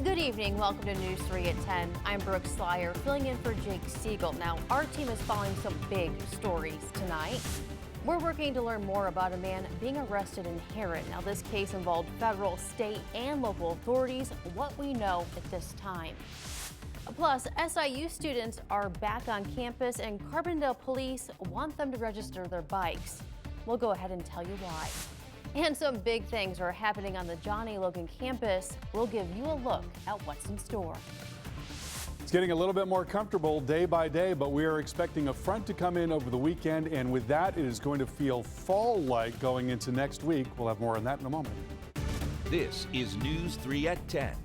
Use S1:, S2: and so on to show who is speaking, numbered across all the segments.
S1: Good evening. Welcome to News 3 at 10. I'm Brooke Slyer, filling in for Jake Siegel. Now, our team is following some big stories tonight. We're working to learn more about a man being arrested in Heron. Now, this case involved federal, state, and local authorities. What we know at this time. Plus, SIU students are back on campus, and Carbondale police want them to register their bikes. We'll go ahead and tell you why. And some big things are happening on the John A. Logan campus. We'll give you a look at what's in store.
S2: It's getting a little bit more comfortable day by day, but we are expecting a front to come in over the weekend, and with that, it is going to feel fall-like going into next week. We'll have more on that in a moment.
S3: This is News 3 at 10.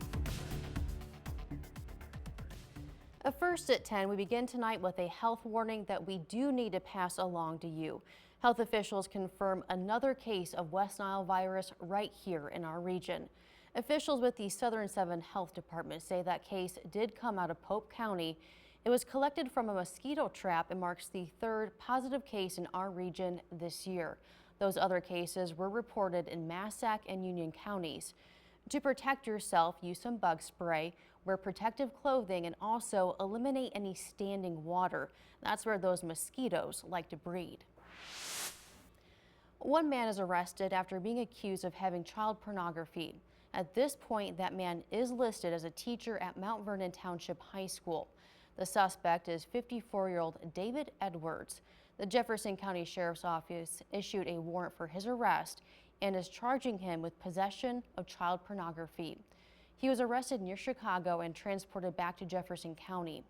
S1: First at 10, we begin tonight with a health warning that we do need to pass along to you. Health officials confirm another case of West Nile virus right here in our region. Officials with the Southern 7 Health Department say that case did come out of Pope County. It was collected from a mosquito trap and marks the third positive case in our region this year. Those other cases were reported in Massac and Union counties. To protect yourself, use some bug spray, wear protective clothing, and also eliminate any standing water. That's where those mosquitoes like to breed. One man is arrested after being accused of having child pornography. At this point, that man is listed as a teacher at Mount Vernon Township High School. The suspect is 54-year-old David Edwards. The Jefferson County Sheriff's Office issued a warrant for his arrest and is charging him with possession of child pornography. He was arrested near Chicago and transported back to Jefferson County.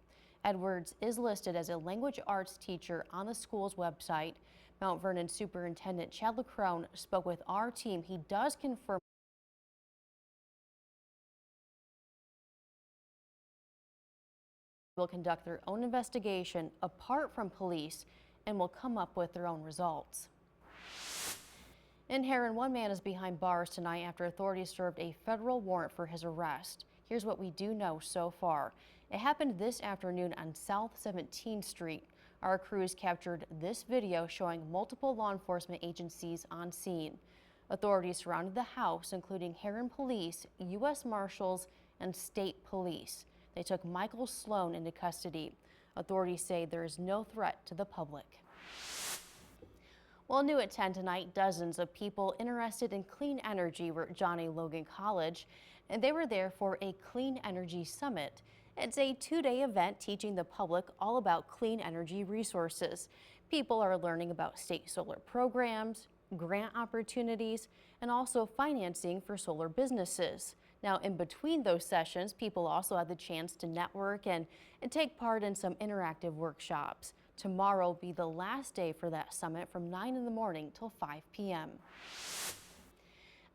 S1: Edwards is listed as a language arts teacher on the school's website. Mount Vernon Superintendent Chad LaCrone spoke with our team. He does confirm will conduct their own investigation apart from police and will come up with their own results. In Heron, one man is behind bars tonight after authorities served a federal warrant for his arrest. Here's what we do know so far. It happened this afternoon on South 17th Street. Our crews captured this video showing multiple law enforcement agencies on scene. Authorities surrounded the house, including Heron Police, U.S. Marshals, and State Police. They took Michael Sloan into custody. Authorities say there is no threat to the public. Well, new at 10 tonight, dozens of people interested in clean energy were at John A. Logan College, and they were there for a Clean Energy Summit. It's a two-day event teaching the public all about clean energy resources. People are learning about state solar programs, grant opportunities, and also financing for solar businesses. Now, in between those sessions, people also had the chance to network and take part in some interactive workshops. Tomorrow will be the last day for that summit from 9 in the morning till 5 p.m.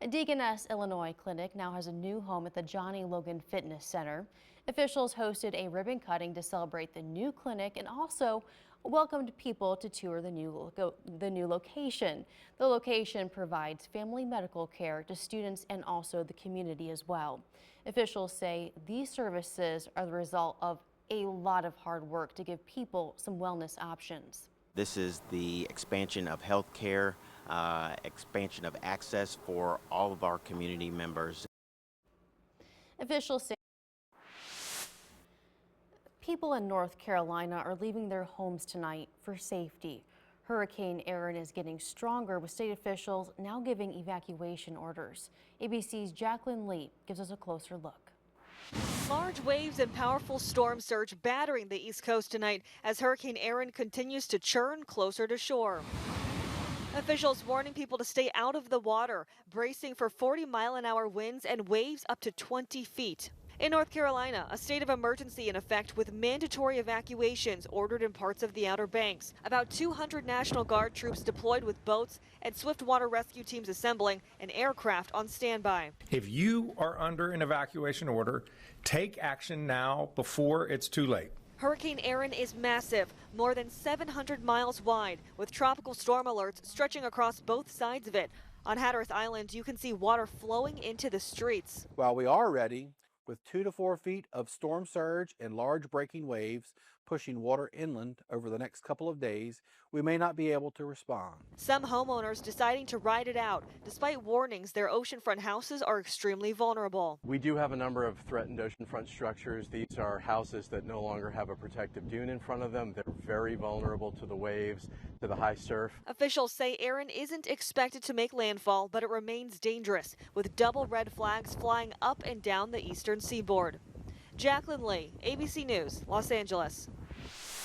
S1: A Deaconess, Illinois clinic now has a new home at the John A. Logan Fitness Center. Officials hosted a ribbon cutting to celebrate the new clinic and also welcomed people to tour the new location. The location provides family medical care to students and also the community as well. Officials say these services are the result of a lot of hard work to give people some wellness options.
S4: This is the expansion of health care, expansion of access for all of our community members.
S1: Officials say people in North Carolina are leaving their homes tonight for safety. Hurricane Erin is getting stronger, with state officials now giving evacuation orders. ABC's Jacqueline Lee gives us a closer look.
S5: Large waves and powerful storm surge battering the East Coast tonight as Hurricane Erin continues to churn closer to shore. Officials warning people to stay out of the water, bracing for 40-mile-an-hour winds and waves up to 20 feet. In North Carolina, a state of emergency in effect with mandatory evacuations ordered in parts of the Outer Banks. About 200 National Guard troops deployed with boats and swift water rescue teams assembling and aircraft on standby.
S6: If you are under an evacuation order, take action now before it's too late.
S5: Hurricane Erin is massive, more than 700 miles wide, with tropical storm alerts stretching across both sides of it. On Hatteras Island, you can see water flowing into the streets.
S7: While we are ready, with 2 to 4 feet of storm surge and large breaking waves, pushing water inland over the next couple of days, we may not be able to respond.
S5: Some homeowners deciding to ride it out, despite warnings their oceanfront houses are extremely vulnerable.
S8: We do have a number of threatened oceanfront structures. These are houses that no longer have a protective dune in front of them. They're very vulnerable to the waves, to the high surf.
S5: Officials say Erin isn't expected to make landfall, but it remains dangerous, with double red flags flying up and down the eastern seaboard. Jacqueline Lee, ABC News, Los Angeles.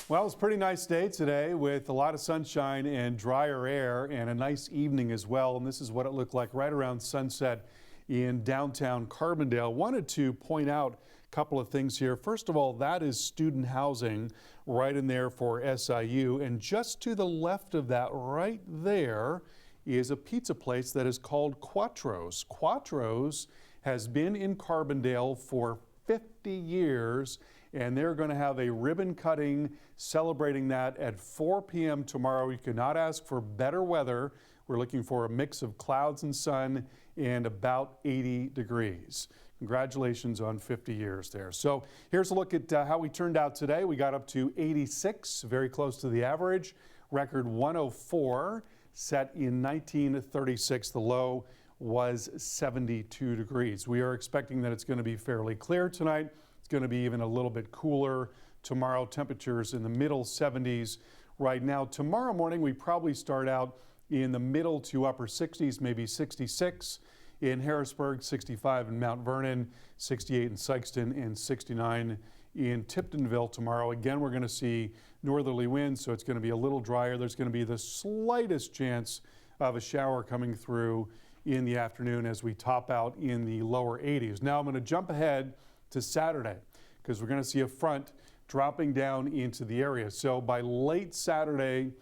S2: Well, it's a pretty nice day today with a lot of sunshine and drier air and a nice evening as well. And this is what it looked like right around sunset in downtown Carbondale. Wanted to point out a couple of things here. First of all, that is student housing right in there for SIU. And just to the left of that right there is a pizza place that is called Quattro's. Quattro's has been in Carbondale for 50 years, and they're going to have a ribbon cutting celebrating that at 4 p.m. tomorrow. You cannot ask for better weather. We're looking for a mix of clouds and sun and about 80 degrees. Congratulations on 50 years there. So here's a look at how we turned out today. We got up to 86, very close to the average. Record 104 set in 1936. The low was 72 degrees. We are expecting that it's going to be fairly clear tonight. It's going to be even a little bit cooler tomorrow. Temperatures in the middle 70s right now. Tomorrow morning we probably start out in the middle to upper 60s, maybe 66 in Harrisburg, 65 in Mount Vernon, 68 in Sykeston, and 69 in Tiptonville tomorrow. Again, we're going to see northerly winds, so it's going to be a little drier. There's going to be the slightest chance of a shower coming through in the afternoon as we top out in the lower 80s. Now I'm going to jump ahead to Saturday because we're going to see a front dropping down into the area. So by late Saturday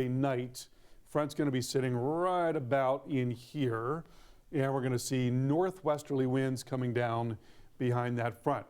S2: night, front's going to be sitting right about in here, and we're going to see northwesterly winds coming down behind that front.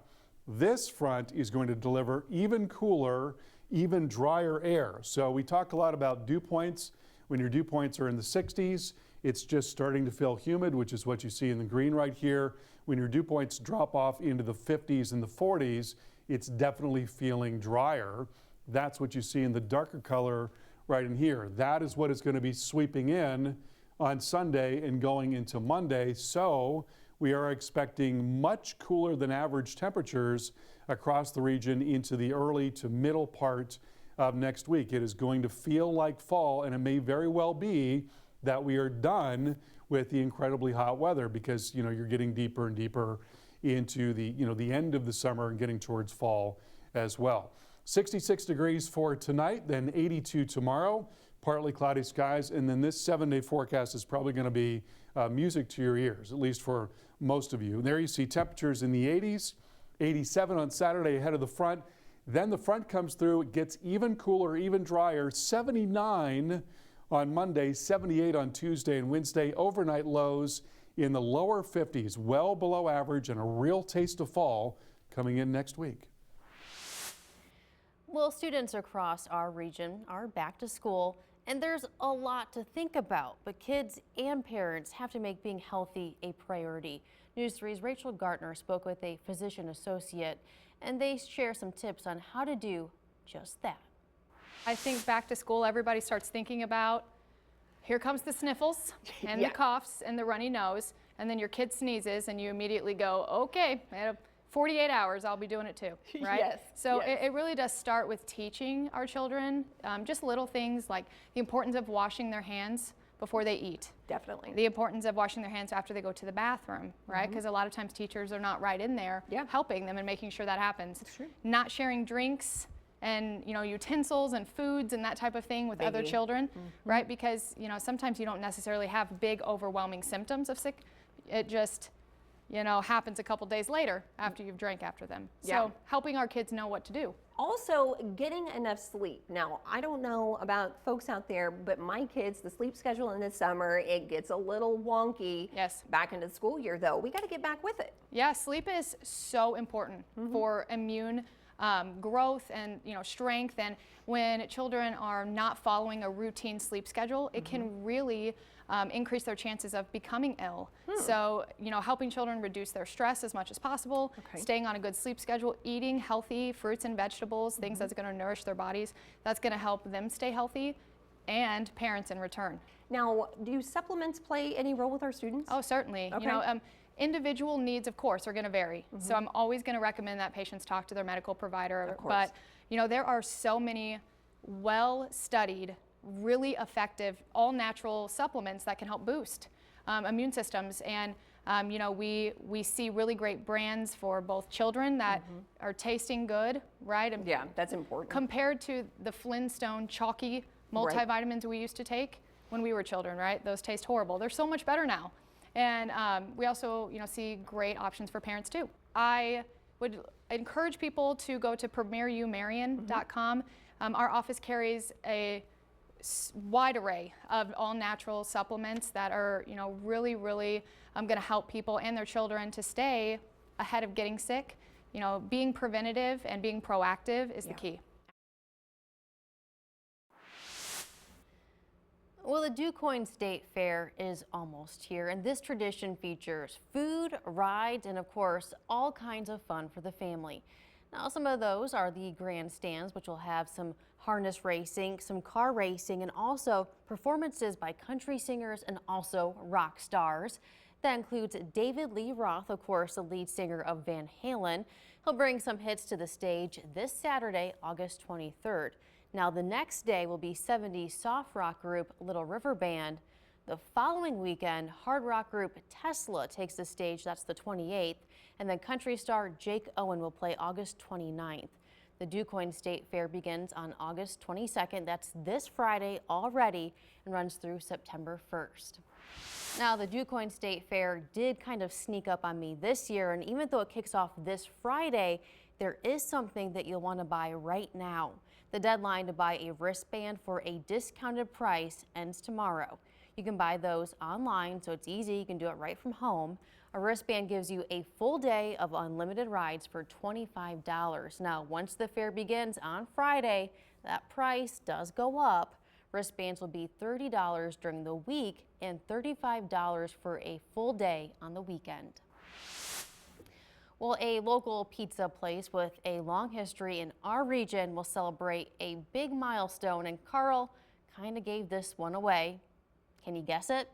S2: This front is going to deliver even cooler, even drier air. So we talk a lot about dew points. When your dew points are in the 60s, it's just starting to feel humid, which is what you see in the green right here. When your dew points drop off into the 50s and the 40s, it's definitely feeling drier. That's what you see in the darker color right in here. That is what is going to be sweeping in on Sunday and going into Monday. So we are expecting much cooler than average temperatures across the region into the early to middle part of next week. It is going to feel like fall, and it may very well be that we are done with the incredibly hot weather because, you're getting deeper and deeper into the, the end of the summer and getting towards fall as well. 66 degrees for tonight, then 82 tomorrow, partly cloudy skies, and then this 7-day forecast is probably going to be music to your ears, at least for most of you. There you see temperatures in the 80s, 87 on Saturday ahead of the front. Then the front comes through, it gets even cooler, even drier, 79 on Monday, 78 on Tuesday and Wednesday. Overnight lows in the lower 50s, well below average, and a real taste of fall coming in next week.
S1: Well, students across our region are back to school, and there's a lot to think about, but kids and parents have to make being healthy a priority. News 3's Rachel Gartner spoke with a physician associate, and they share some tips on how to do just that.
S9: I think back to school, everybody starts thinking about, here comes the sniffles and
S10: Yeah.
S9: the coughs and the runny nose, and then your kid sneezes and you immediately go, okay, 48 hours, I'll be doing it too, right?
S10: Yes,
S9: So
S10: yes.
S9: It really does start with teaching our children just little things like the importance of washing their hands before they eat.
S10: Definitely.
S9: The importance of washing their hands after they go to the bathroom, right? Because a lot of times teachers are not right in there
S10: Yeah.
S9: helping them and making sure that happens.
S10: That's true.
S9: Not sharing drinks and utensils and foods and that type of thing with other
S10: Biggie.
S9: children, right? Because sometimes you don't necessarily have big overwhelming symptoms of sick. It just happens a couple days later after you've drank after them.
S10: Yeah.
S9: So helping our kids know what to do.
S10: Also, getting enough sleep. Now, I don't know about folks out there, but my kids, the sleep schedule in the summer, it gets a little wonky.
S9: Yes.
S10: Back into the school year, though, we got to get back with it.
S9: Yeah, sleep is so important for immune growth and strength. And when children are not following a routine sleep schedule, it can really increase their chances of becoming ill. So, you know, helping children reduce their stress as much as possible, staying on a good sleep schedule, eating healthy fruits and vegetables, things that's going to nourish their bodies, that's going to help them stay healthy, and parents in return.
S10: Now, do supplements play any role with our students?
S9: Oh, certainly.
S10: Okay.
S9: You know, individual needs, of course, are going to vary. So I'm always going to recommend that patients talk to their medical provider.
S10: Of course.
S9: But, you know, there are so many well-studied, really effective, all-natural supplements that can help boost immune systems. And, you know, we see really great brands for both children that are tasting good, right? And
S10: Yeah, that's important.
S9: compared to the Flintstone chalky multivitamins we used to take when we were children, right? Those taste horrible. They're so much better now. And we also, you know, see great options for parents too. I would encourage people to go to premierumarian.com. Our office carries a wide array of all natural supplements that are, you know, really going to help people and their children to stay ahead of getting sick. You know, being preventative and being proactive is the key.
S1: Well, the DuQuoin State Fair is almost here, and this tradition features food, rides, and of course, all kinds of fun for the family. Now, some of those are the grandstands, which will have some harness racing, some car racing, and also performances by country singers and also rock stars. That includes David Lee Roth, of course, the lead singer of Van Halen. He'll bring some hits to the stage this Saturday, August 23rd. Now, the next day will be 70s soft rock group Little River Band. The following weekend, hard rock group Tesla takes the stage. That's the 28th. And then country star Jake Owen will play August 29th. The DuQuoin State Fair begins on August 22nd. That's this Friday already and runs through September 1st. Now, the DuQuoin State Fair did kind of sneak up on me this year, and even though it kicks off this Friday, there is something that you'll want to buy right now. The deadline to buy a wristband for a discounted price ends tomorrow. You can buy those online, so it's easy. You can do it right from home. A wristband gives you a full day of unlimited rides for $25. Now, once the fair begins on Friday, that price does go up. Wristbands will be $30 during the week and $35 for a full day on the weekend. Well, a local pizza place with a long history in our region will celebrate a big milestone, and Carl kind of gave this one away. Can you guess it?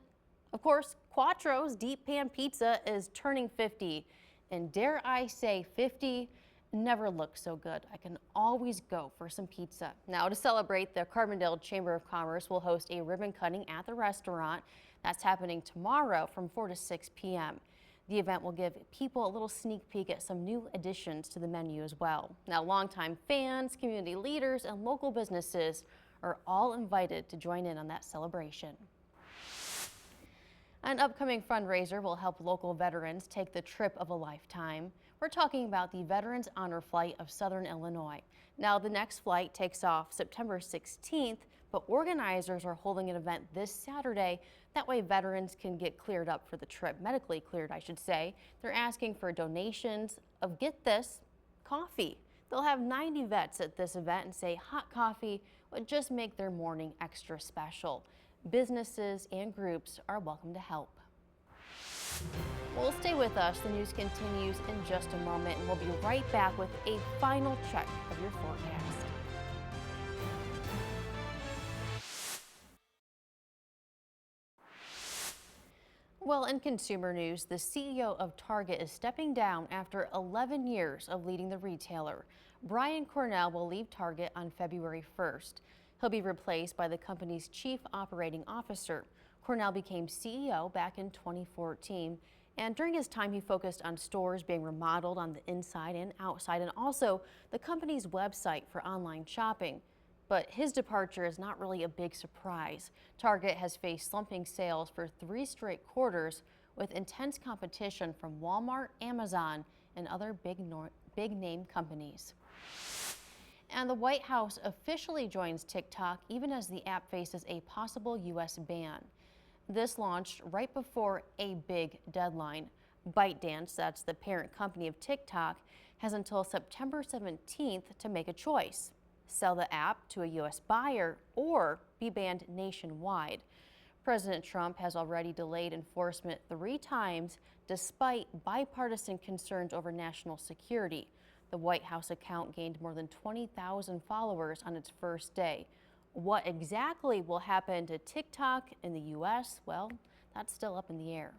S1: Of course, Quattro's Deep Pan Pizza is turning 50, and dare I say 50 never looked so good. I can always go for some pizza. Now, to celebrate, the Carbondale Chamber of Commerce will host a ribbon cutting at the restaurant. That's happening tomorrow from 4 to 6 p.m. The event will give people a little sneak peek at some new additions to the menu as well. Now, longtime fans, community leaders, and local businesses are all invited to join in on that celebration. An upcoming fundraiser will help local veterans take the trip of a lifetime. We're talking about the Veterans Honor Flight of Southern Illinois. Now, the next flight takes off September 16th, but organizers are holding an event this Saturday. That way veterans can get cleared up for the trip, medically cleared, I should say. They're asking for donations of, get this, coffee. They'll have 90 vets at this event and say hot coffee would just make their morning extra special. Businesses and groups are welcome to help. Well, stay with us. The news continues in just a moment, and we'll be right back with a final check of your forecast. Well, in consumer news, the CEO of Target is stepping down after 11 years of leading the retailer. Brian Cornell will leave Target on February 1st. He'll be replaced by the company's chief operating officer. Cornell became CEO back in 2014, and during his time he focused on stores being remodeled on the inside and outside, and also the company's website for online shopping. But his departure is not really a big surprise. Target has faced slumping sales for 3 straight quarters with intense competition from Walmart, Amazon, and other big name companies. And the White House officially joins TikTok even as the app faces a possible U.S. ban. This launched right before a big deadline. ByteDance, that's the parent company of TikTok, has until September 17th to make a choice: sell the app to a U.S. buyer or be banned nationwide. President Trump has already delayed enforcement 3 times despite bipartisan concerns over national security. The White House account gained more than 20,000 followers on its first day. What exactly will happen to TikTok in the U.S.? Well, that's still up in the air.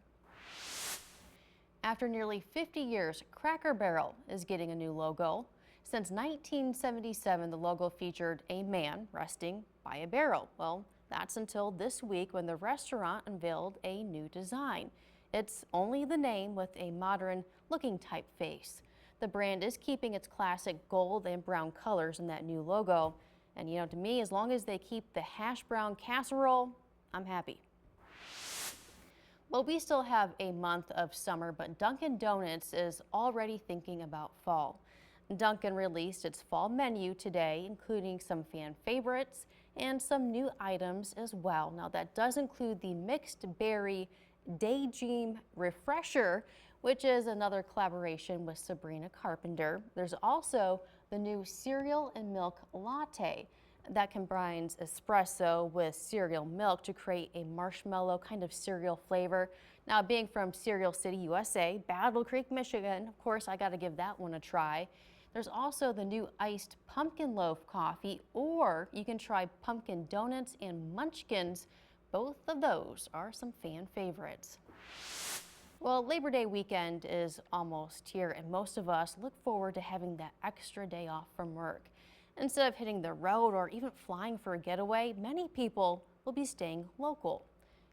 S1: After nearly 50 years, Cracker Barrel is getting a new logo. Since 1977, the logo featured a man resting by a barrel. Well, that's until this week when the restaurant unveiled a new design. It's only the name with a modern-looking typeface. The brand is keeping its classic gold and brown colors in that new logo. And you know, to me, as long as they keep the hash brown casserole, I'm happy. Well, we still have a month of summer, but Dunkin' Donuts is already thinking about fall. Dunkin' released its fall menu today, including some fan favorites and some new items as well. Now, that does include the mixed berry Daydream Refresher, which is another collaboration with Sabrina Carpenter. There's also the new cereal and milk latte that combines espresso with cereal milk to create a marshmallow kind of cereal flavor. Now, being from Cereal City, USA, Battle Creek, Michigan, of course, I got to give that one a try. There's also the new iced pumpkin loaf coffee, or you can try pumpkin donuts and munchkins. Both of those are some fan favorites. Well, Labor Day weekend is almost here, and most of us look forward to having that extra day off from work. Instead of hitting the road or even flying for a getaway, many people will be staying local.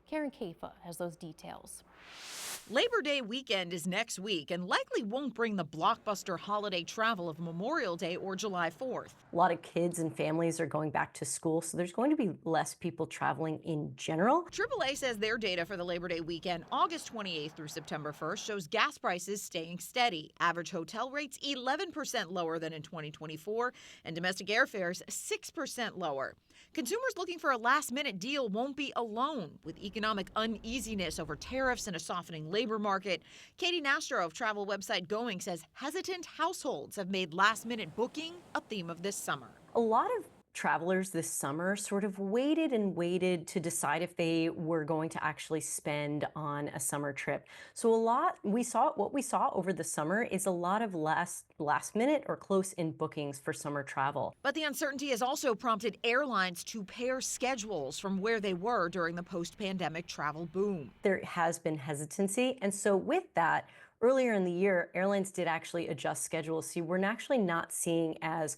S1: Karen Kafa has those details.
S11: Labor Day weekend is next week and likely won't bring the blockbuster holiday travel of Memorial Day or July 4th.
S12: A lot of kids and families are going back to school, so there's going to be less people traveling in general.
S11: AAA says their data for the Labor Day weekend, August 28th through September 1st, shows gas prices staying steady. Average hotel rates 11% lower than in 2024, and domestic airfares 6% lower. Consumers looking for a last-minute deal won't be alone. With economic uneasiness over tariffs and a softening labor market, Katie Nastro of travel website Going says hesitant households have made last-minute booking a theme of this summer.
S12: A lot of travelers this summer sort of waited and waited to decide if they were going to actually spend on a summer trip. So what we saw over the summer is a lot of last minute or close in bookings for summer travel.
S11: But the uncertainty has also prompted airlines to pare schedules from where they were during the post-pandemic travel boom.
S12: There has been hesitancy, and so with that, earlier in the year, airlines did actually adjust schedules. So we're actually not seeing as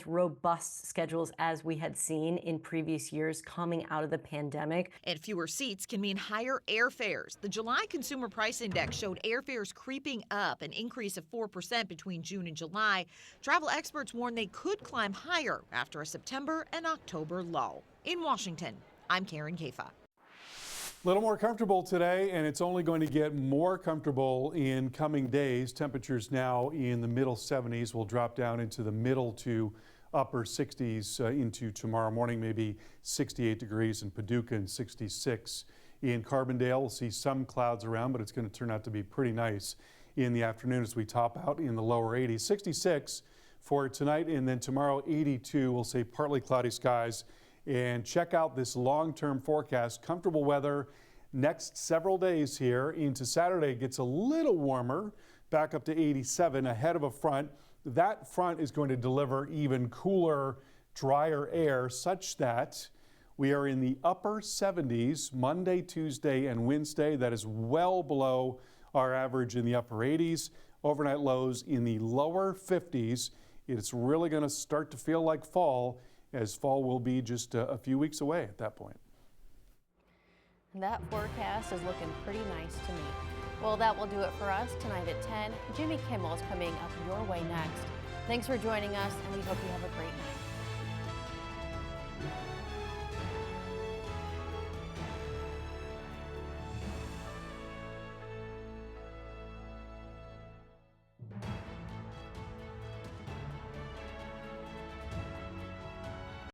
S12: robust schedules as we had seen in previous years coming out of the pandemic.
S11: And fewer seats can mean higher airfares. The July Consumer Price Index showed airfares creeping up, an increase of 4% between June and July. Travel experts warn they could climb higher after a September and October lull. In Washington, I'm Karen Kafa.
S2: A little more comfortable today, and it's only going to get more comfortable in coming days. Temperatures now in the middle 70s will drop down into the middle to upper 60s into tomorrow morning, maybe 68 degrees in Paducah and 66 in Carbondale. We'll see some clouds around, but it's going to turn out to be pretty nice in the afternoon as we top out in the lower 80s. 66 for tonight, and then tomorrow 82. We'll say partly cloudy skies. And check out this long-term forecast. Comfortable weather next several days here. Into Saturday, it gets a little warmer, back up to 87 ahead of a front. That front is going to deliver even cooler, drier air such that we are in the upper 70s Monday, Tuesday, and Wednesday. That is well below our average in the upper 80s. Overnight lows in the lower 50s. It's really going to start to feel like fall, as fall will be just a few weeks away at that point.
S1: That forecast is looking pretty nice to me. Well, that will do it for us tonight at 10. Jimmy Kimmel is coming up your way next. Thanks for joining us, and we hope you have a great night.